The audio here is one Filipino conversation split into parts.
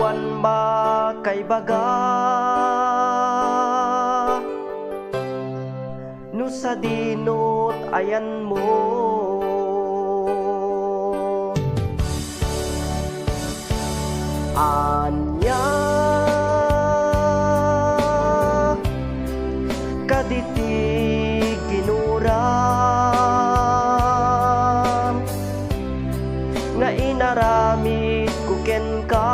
mawan makaibaga no sa dinot ayan mo. Anya kaditi ginuram nga inaramid ko ken ka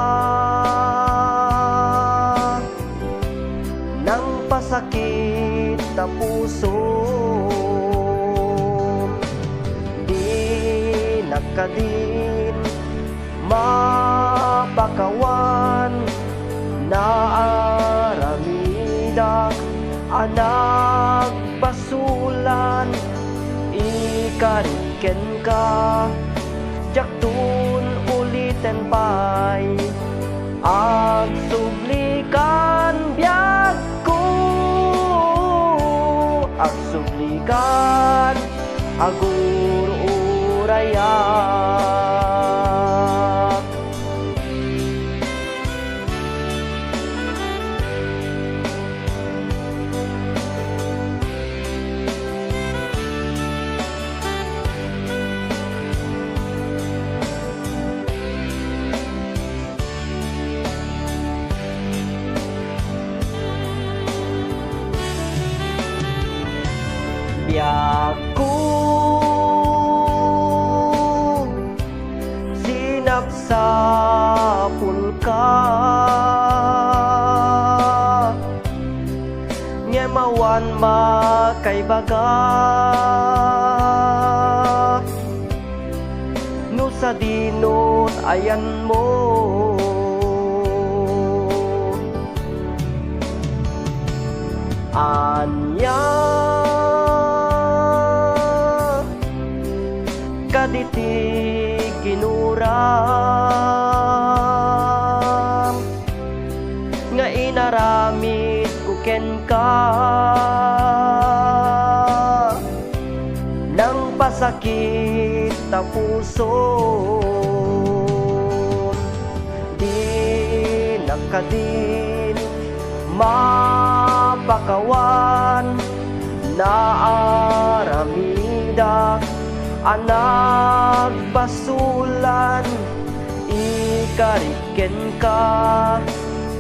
nang pasakit na puso di nakadin mapakawan na aramida anak basulan ikariken ka jaktun uliten pay ag sublikan biag ko ag sublikan agur urayan. Biyaku sinapsapul ka ngemawan makaibaga no sa dinot ayan mo. Anya kaditi ginuram nga inaramid ko ken ka nang pasakit ta puso di nakadin mapakawan na aramida anak basulan ikariken ka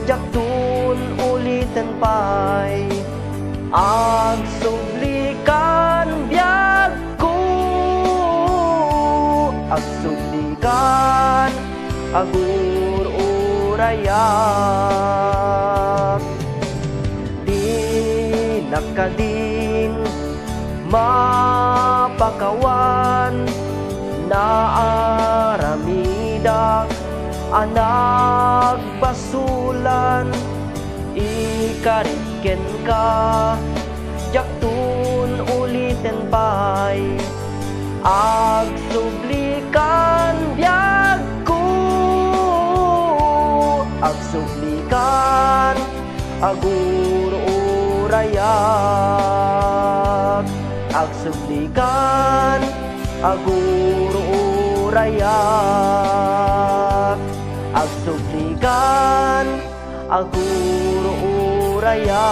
jaktun uliten pay ag sublikan biag ko ag sublikan agur urayak di nakadin mapakawan na aramida anak basulan ikariken ka jaktun uliten pay ag sublikan biag ko ag sublikan agur urayak ag sublikan agur urayak ag sublikan agur urayak.